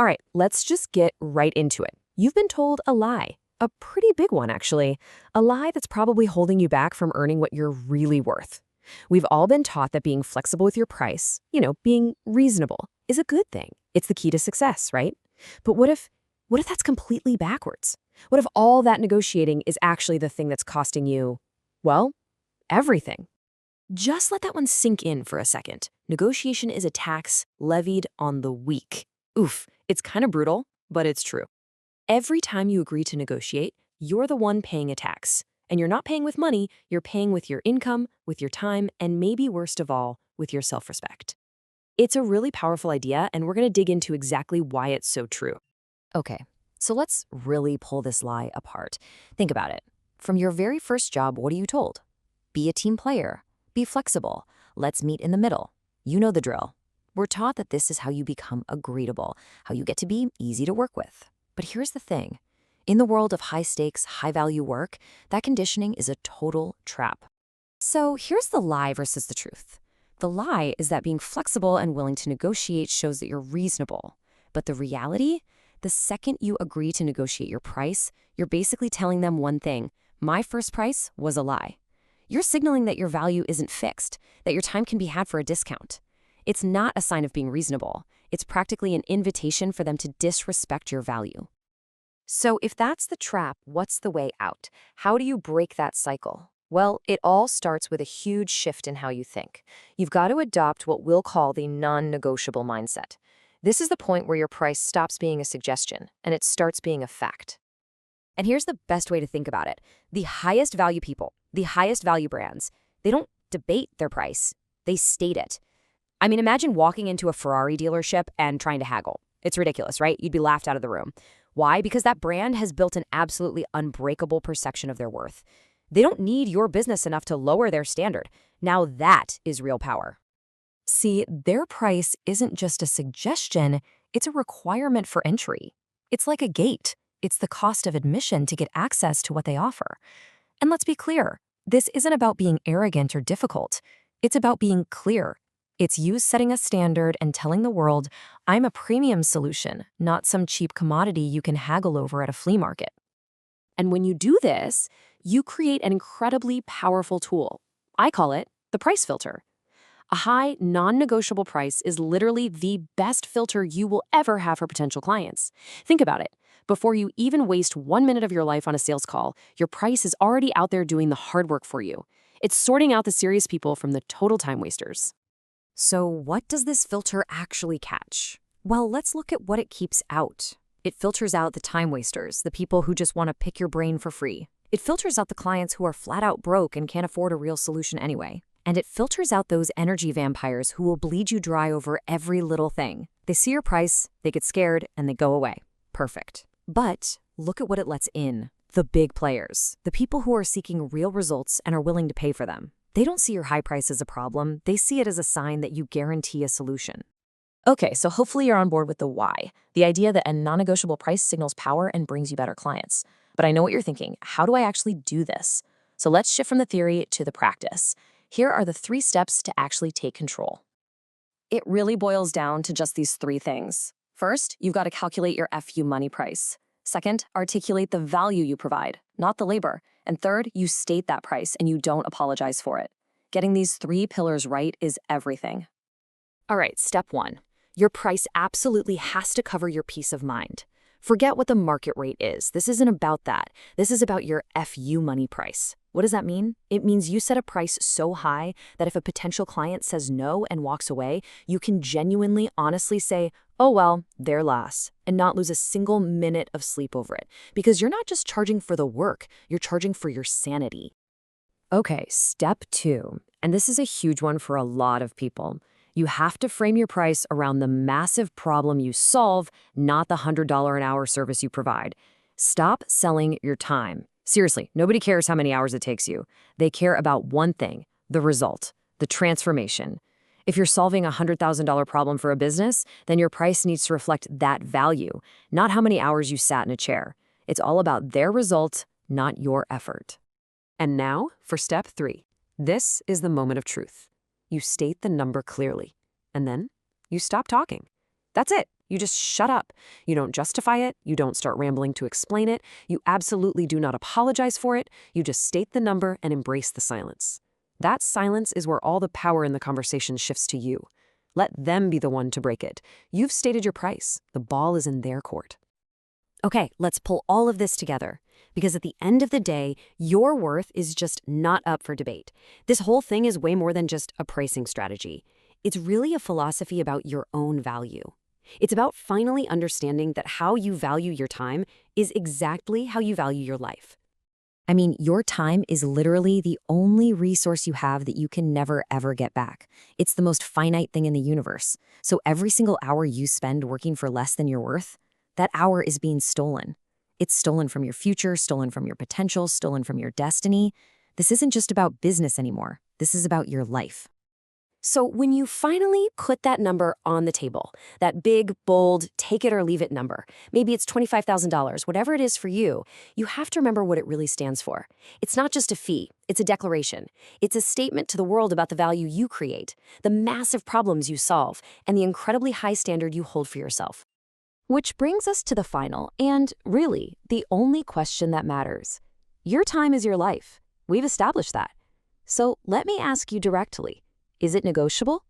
All right, let's just get right into it. You've been told a lie. A pretty big one, actually. A lie that's probably holding you back from earning what you're really worth. We've all been taught that being flexible with your price, being reasonable, is a good thing. It's the key to success, right? But what if that's completely backwards? What if all that negotiating is actually the thing that's costing you, well, everything? Just let that one sink in for a second. Negotiation is a tax levied on the weak. Oof, it's kind of brutal, but it's true. Every time you agree to negotiate, you're the one paying a tax. And you're not paying with money, you're paying with your income, with your time, and maybe worst of all, with your self-respect. It's a really powerful idea, and we're going to dig into exactly why it's so true. Okay, so let's really pull this lie apart. Think about it. From your very first job, what are you told? Be a team player. Be flexible. Let's meet in the middle. You know the drill. We're taught that this is how you become agreeable, how you get to be easy to work with. But here's the thing. In the world of high-stakes, high-value work, that conditioning is a total trap. So here's the lie versus the truth. The lie is that being flexible and willing to negotiate shows that you're reasonable. But the reality? The second you agree to negotiate your price, you're basically telling them one thing. My first price was a lie. You're signaling that your value isn't fixed, that your time can be had for a discount. It's not a sign of being reasonable. It's practically an invitation for them to disrespect your value. So if that's the trap, what's the way out? How do you break that cycle? Well, it all starts with a huge shift in how you think. You've got to adopt what we'll call the non-negotiable mindset. This is the point where your price stops being a suggestion and it starts being a fact. And here's the best way to think about it. The highest value people, the highest value brands, they don't debate their price. They state it. I mean, imagine walking into a Ferrari dealership and trying to haggle. It's ridiculous, right? You'd be laughed out of the room. Why? Because that brand has built an absolutely unbreakable perception of their worth. They don't need your business enough to lower their standard. Now that is real power. See, their price isn't just a suggestion, it's a requirement for entry. It's like a gate. It's the cost of admission to get access to what they offer. And let's be clear, this isn't about being arrogant or difficult. It's about being clear. It's you setting a standard and telling the world, I'm a premium solution, not some cheap commodity you can haggle over at a flea market. And when you do this, you create an incredibly powerful tool. I call it the price filter. A high, non-negotiable price is literally the best filter you will ever have for potential clients. Think about it. Before you even waste 1 minute of your life on a sales call, your price is already out there doing the hard work for you. It's sorting out the serious people from the total time wasters. So what does this filter actually catch? Well, let's look at what it keeps out. It filters out the time wasters, the people who just want to pick your brain for free. It filters out the clients who are flat out broke and can't afford a real solution anyway. And it filters out those energy vampires who will bleed you dry over every little thing. They see your price, they get scared, and they go away. Perfect. But look at what it lets in. The big players, the people who are seeking real results and are willing to pay for them. They don't see your high price as a problem. They see it as a sign that you guarantee a solution. Okay, so hopefully you're on board with the why, the idea that a non-negotiable price signals power and brings you better clients. But I know what you're thinking. How do I actually do this? So let's shift from the theory to the practice. Here are the 3 steps to actually take control. It really boils down to just these 3 things. First, you've got to calculate your FU money price. Second, articulate the value you provide, not the labor. And third, you state that price and you don't apologize for it. Getting these 3 pillars right is everything. All right, step 1. Your price absolutely has to cover your peace of mind. Forget what the market rate is. This isn't about that. This is about your FU money price. What does that mean? It means you set a price so high that if a potential client says no and walks away, you can genuinely, honestly say, oh well, their loss, and not lose a single minute of sleep over it. Because you're not just charging for the work, you're charging for your sanity. Okay, step 2, and this is a huge one for a lot of people. You have to frame your price around the massive problem you solve, not the $100 an hour service you provide. Stop selling your time. Seriously, nobody cares how many hours it takes you. They care about one thing, the result, the transformation. If you're solving a $100,000 problem for a business, then your price needs to reflect that value, not how many hours you sat in a chair. It's all about their result, not your effort. And now for step 3. This is the moment of truth. You state the number clearly, and then you stop talking. That's it. You just shut up. You don't justify it. You don't start rambling to explain it. You absolutely do not apologize for it. You just state the number and embrace the silence. That silence is where all the power in the conversation shifts to you. Let them be the one to break it. You've stated your price. The ball is in their court. Okay, let's pull all of this together. Because at the end of the day, your worth is just not up for debate. This whole thing is way more than just a pricing strategy. It's really a philosophy about your own value. It's about finally understanding that how you value your time is exactly how you value your life. I mean, your time is literally the only resource you have that you can never, ever get back. It's the most finite thing in the universe. So every single hour you spend working for less than your worth, that hour is being stolen. It's stolen from your future, stolen from your potential, stolen from your destiny. This isn't just about business anymore. This is about your life. So when you finally put that number on the table, that big, bold, take it or leave it number, maybe it's $25,000, whatever it is for you, you have to remember what it really stands for. It's not just a fee, it's a declaration. It's a statement to the world about the value you create, the massive problems you solve, and the incredibly high standard you hold for yourself. Which brings us to the final, and really, the only question that matters. Your time is your life. We've established that. So let me ask you directly. Is it negotiable?